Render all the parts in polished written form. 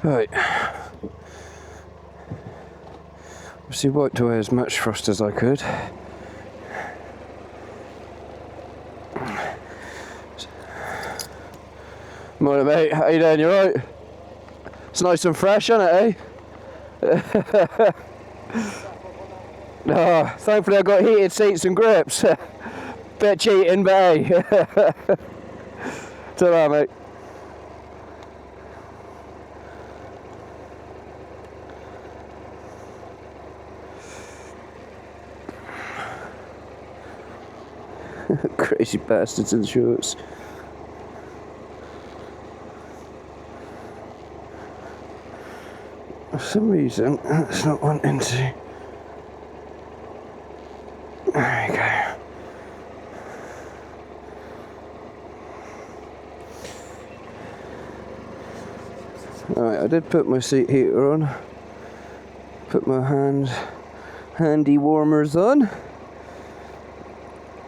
Right. Obviously wiped away as much frost as I could. Morning mate, how you doing? You alright? It's nice and fresh, isn't it, eh? Oh, thankfully I got heated seats and grips. Bit cheating, but hey. Ta-ra, mate. Crazy bastards in shorts. For some reason, it's not wanting to. There we go. Alright, I did put my seat heater on. Put my handy warmers on.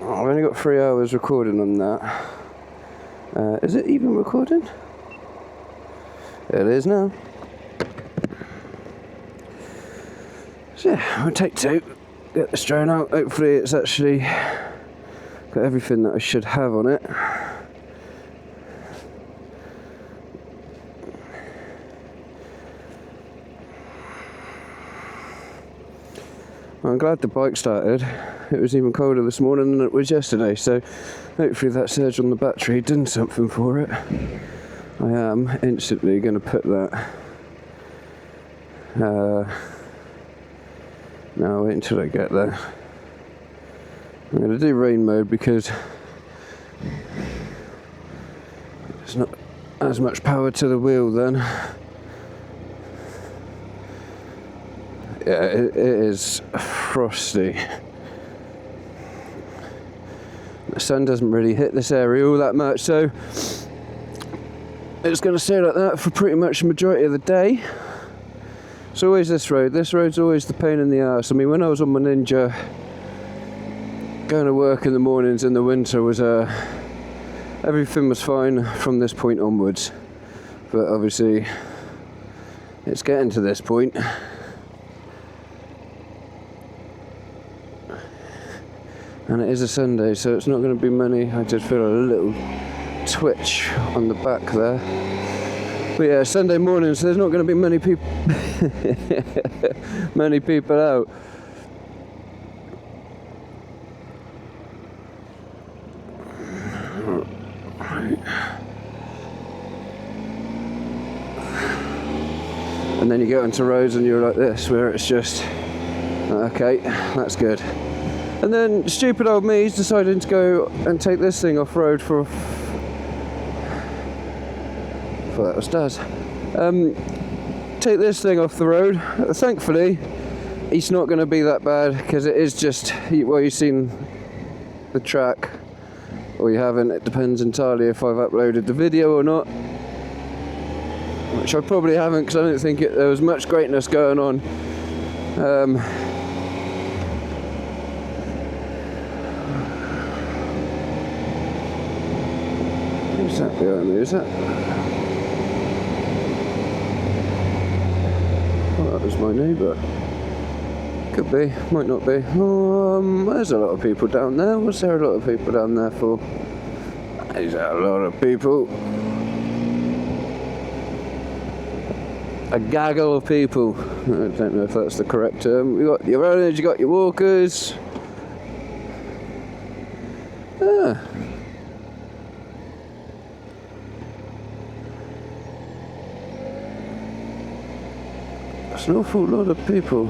Oh, I've only got 3 hours recording on that. Is it even recording? It is now. So yeah, we'll take 2. Get this drone out. Hopefully it's actually got everything that I should have on it. I'm glad the bike started. It was even colder this morning than it was yesterday, so hopefully that surge on the battery did something for it. I am instantly going to put that. No, wait until I get there. I'm going to do rain mode because there's not as much power to the wheel then. Yeah, it is frosty. The sun doesn't really hit this area all that much, so it's going to stay like that for pretty much the majority of the day. It's always this road. This road's always the pain in the arse. I mean, when I was on my Ninja, going to work in the mornings in the winter was everything was fine from this point onwards. But obviously, it's getting to this point. And it is a Sunday, so it's not going to be many. I did feel a little twitch on the back there. But yeah, Sunday morning, so there's not going to be many people many people out. And then you get onto roads and you're like this, where it's just, okay, that's good. And then stupid old me's deciding to go and take this thing off road for that was Daz. Take this thing off the road. Thankfully, it's not going to be that bad because it is just, well, you've seen the track, or you haven't. It depends entirely if I've uploaded the video or not, which I probably haven't because I don't think there was much greatness going on. Who's that behind me? Is that? Oh, that was my neighbour. Could be, might not be. There's a lot of people down there. What's there a lot of people down there for? There's a lot of people. A gaggle of people. I don't know if that's the correct term. You got your runners, you got your walkers. Ah. That's an awful lot of people.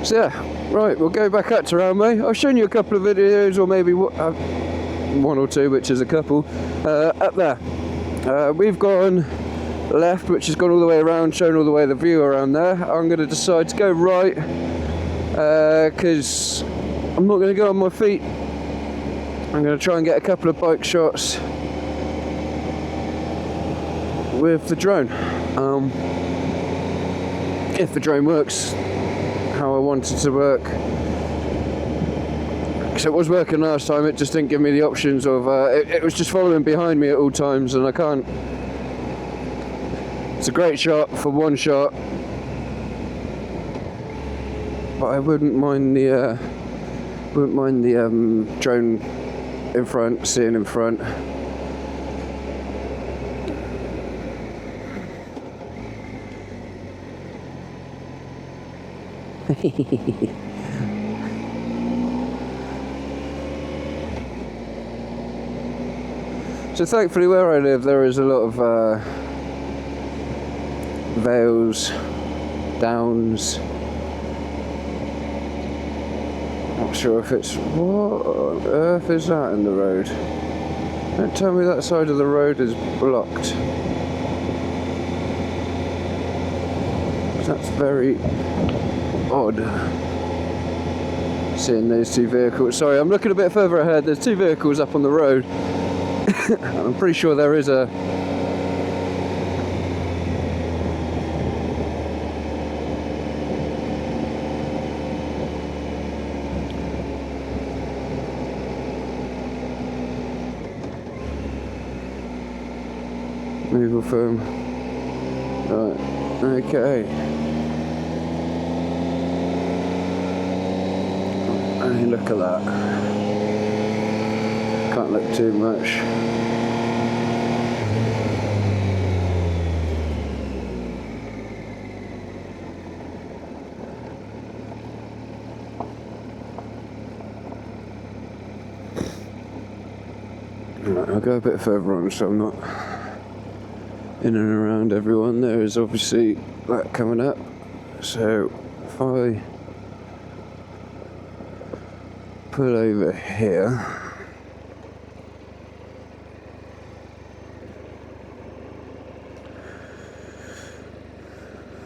So yeah, right, we'll go back up to Ramway. I've shown you a couple of videos, or maybe one or two, which is a couple, up there. We've gone left, which has gone all the way around, shown all the way the view around there. I'm going to decide to go right, because I'm not going to go on my feet. I'm going to try and get a couple of bike shots with the drone. If the drone works how I want it to work. because it was working last time, it just didn't give me the options of, it was just following behind me at all times, and I can't. It's a great shot for one shot, but I wouldn't mind the drone in front, seeing in front. So thankfully where I live there is a lot of vales, downs. Not sure if it's, what on earth is that in the road? Don't tell me that side of the road is blocked. That's very odd, seeing those two vehicles. Sorry, I'm looking a bit further ahead. There's two vehicles up on the road. I'm pretty sure there is a removal foam. Right, okay. Hey, look at that. Can't look too much. Right, I'll go a bit further on so I'm not in and around everyone. There is obviously that coming up. So if I pull over here,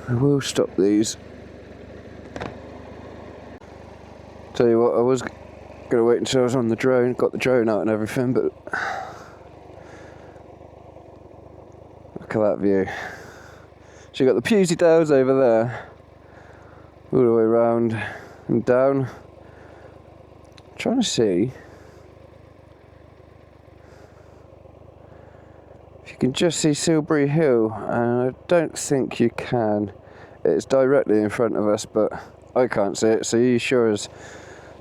I will stop these. Tell you what, I was gonna wait until I was on the drone, got the drone out and everything, but look at that view. So you got the Pewsey Downs over there, all the way around and down. I'm trying to see if you can just see Silbury Hill, and I don't think you can. It's directly in front of us, but I can't see it, so you sure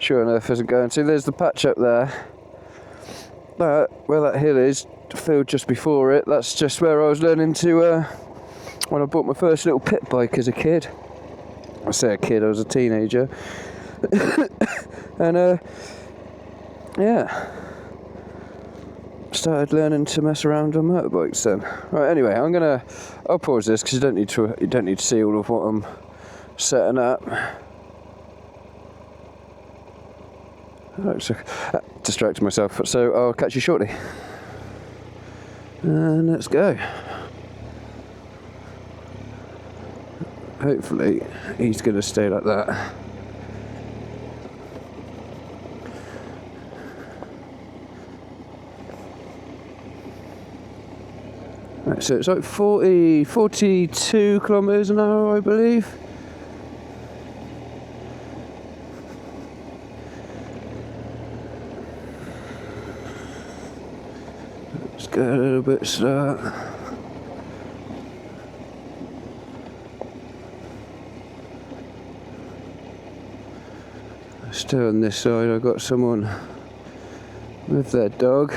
enough isn't going to. There's the patch up there, but where that hill is, the field just before it, that's just where I was learning to, when I bought my first little pit bike as a kid. I say a kid, I was a teenager. And yeah, started learning to mess around on motorbikes then. Right, anyway, I'll pause this because you don't need to see all of what I'm setting up. Distracted myself, so I'll catch you shortly. And let's go. Hopefully he's going to stay like that. Right, so it's like 42 kilometres an hour, I believe. Let's go a little bit slower. Still on this side, I've got someone with their dog.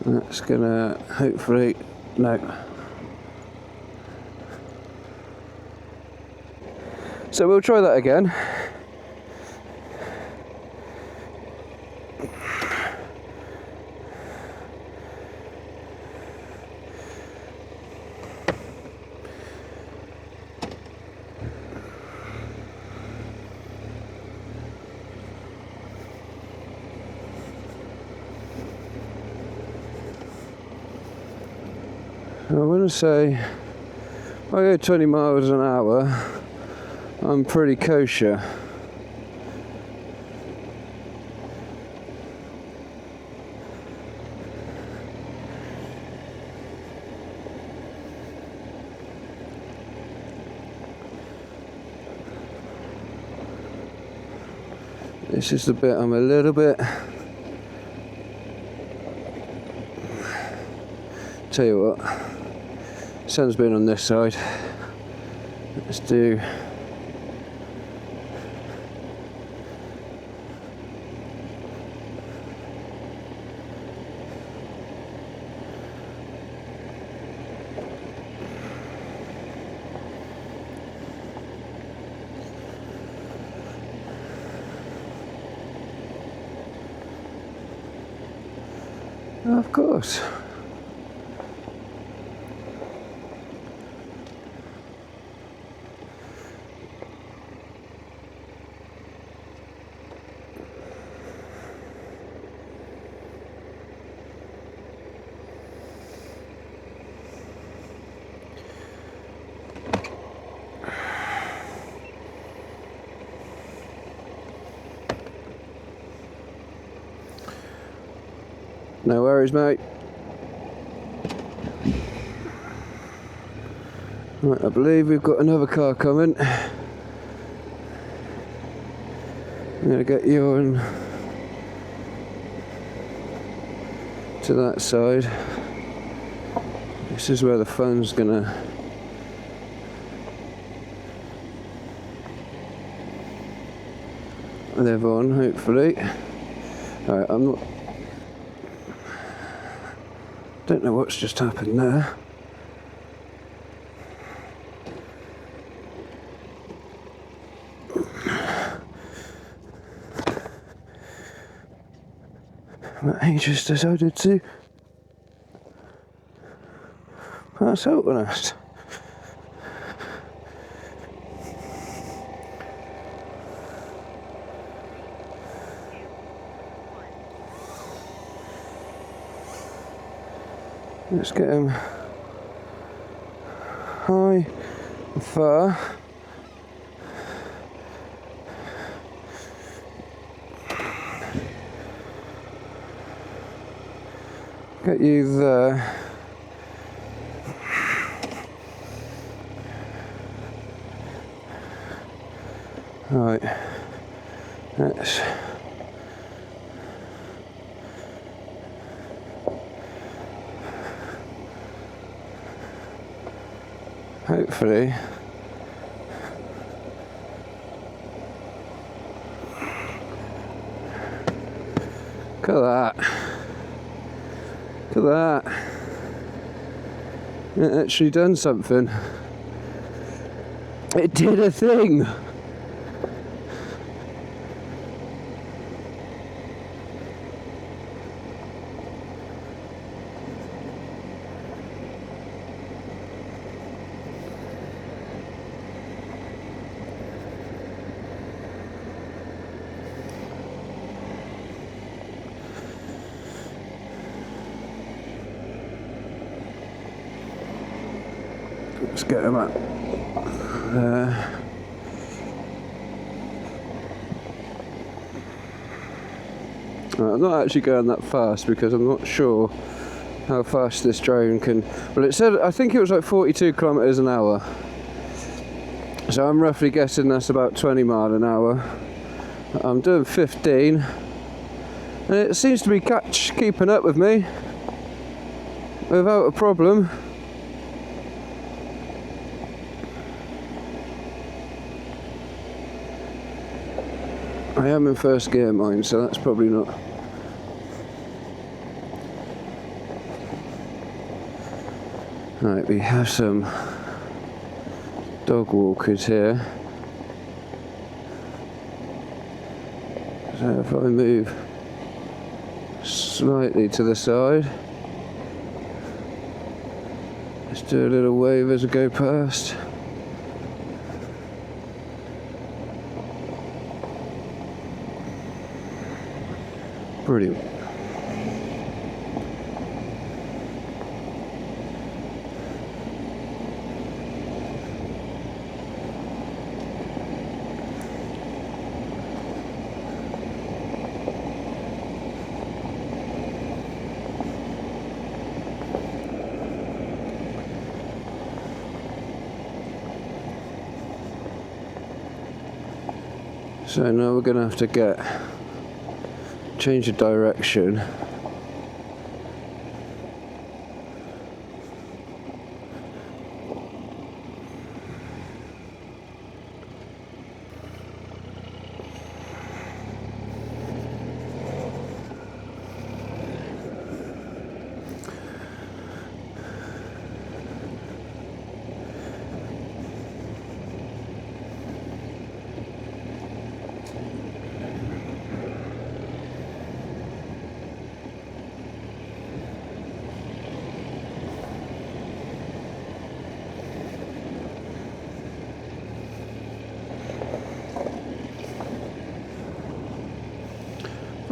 That's gonna hopefully, no. So we'll try that again. I want to say, if I go 20 miles an hour, I'm pretty kosher. This is the bit I'm a little bit... Tell you what, sun's been on this side. Let's do... Of course. No worries, mate. Right, I believe we've got another car coming. I'm going to get you on to that side. This is where the phone's going to live on, hopefully. Alright, I'm not... Don't know what's just happened there. But he just decided to pass out on us. Let's get him high and far. Get you there. Right. Let's hopefully look at that. Look at that. It actually done something. It did a thing. Let's get him up there. Right, I'm not actually going that fast because I'm not sure how fast this drone can... Well, it said, I think it was like 42 kilometers an hour. So I'm roughly guessing that's about 20 mile an hour. I'm doing 15. And it seems to be keeping up with me without a problem. I am in first gear, mind, so that's probably not... Right, we have some dog walkers here. So if I move slightly to the side, let's do a little wave as I go past. Brilliant. So now we're gonna have to change the direction.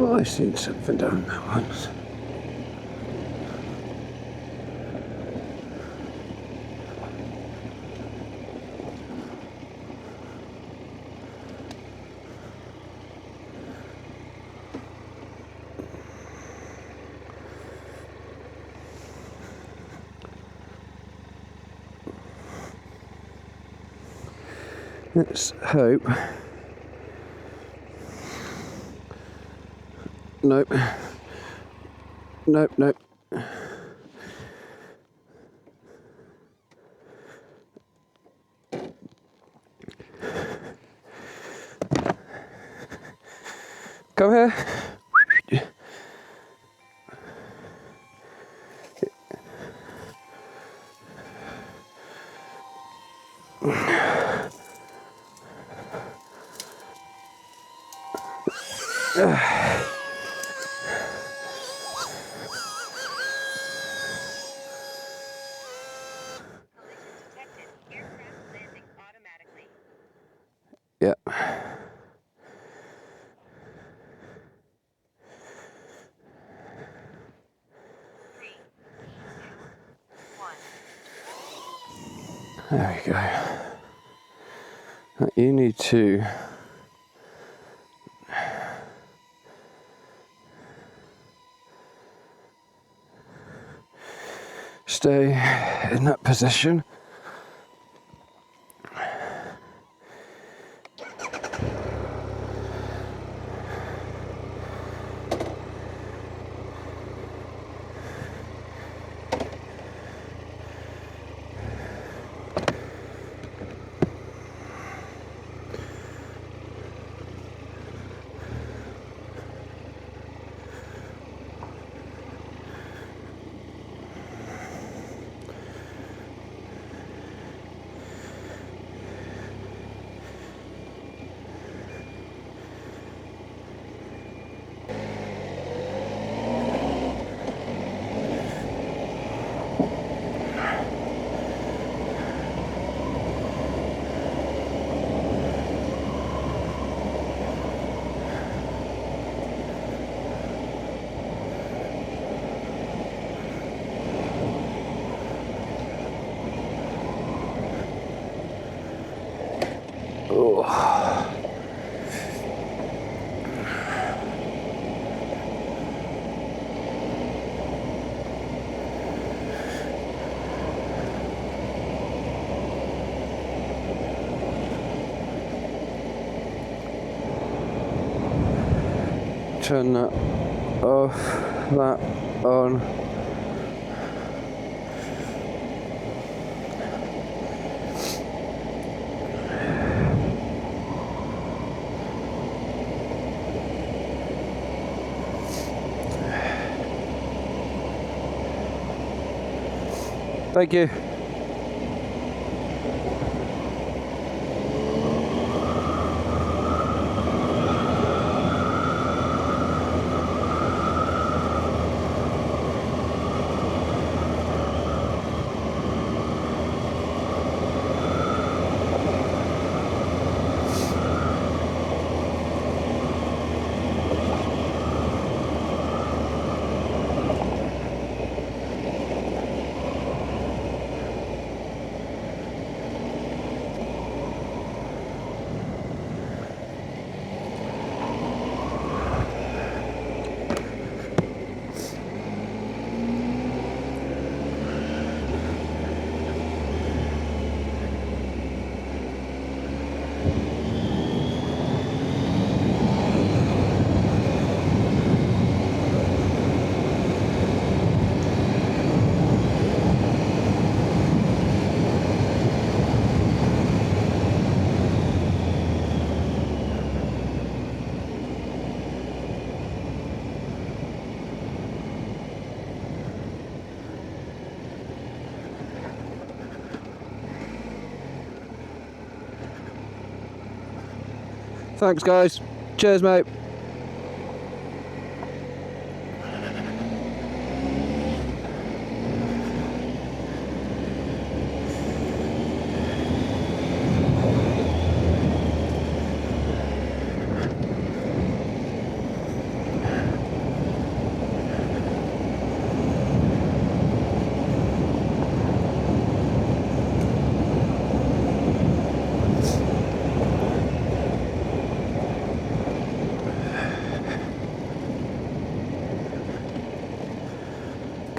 Oh, I seen something down there once. Let's hope. Nope. Nope, nope. Come here. Yeah. There we go. You need to stay in that position. Turn that off, that on. Thank you. Thanks, guys. Cheers, mate.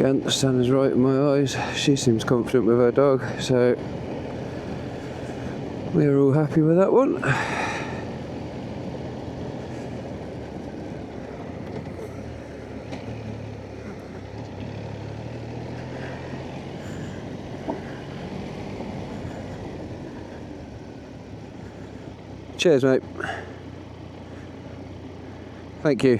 Again, the sun is right in my eyes. She seems confident with her dog, so we're all happy with that one. Cheers, mate. Thank you.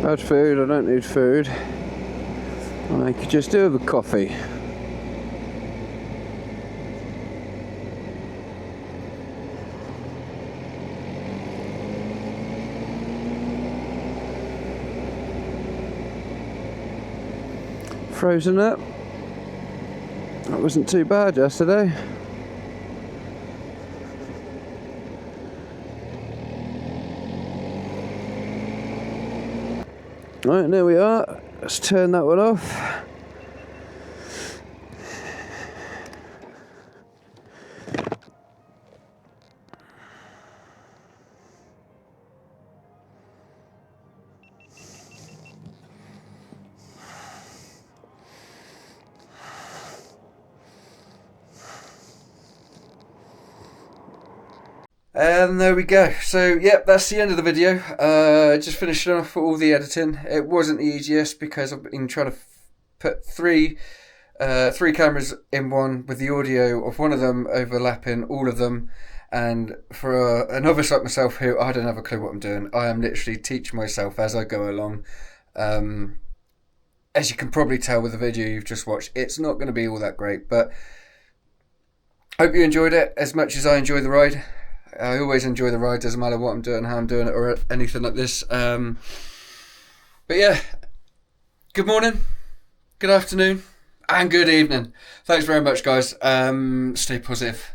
Bad food, I don't need food. I could just do with a coffee. Frozen up. That wasn't too bad yesterday. Right, there we are. Let's turn that one off. And there we go. So, yep, that's the end of the video. Just finishing off all the editing. It wasn't the easiest because I've been trying to put three cameras in one, with the audio of one of them overlapping all of them. And for a novice like myself who I don't have a clue what I'm doing, I am literally teaching myself as I go along. As you can probably tell with the video you've just watched, it's not going to be all that great, but hope you enjoyed it as much as I enjoy the ride. I always enjoy the ride, doesn't matter what I'm doing, how I'm doing it, or anything like this. But yeah, good morning, good afternoon, and good evening. Thanks very much, guys. Stay positive.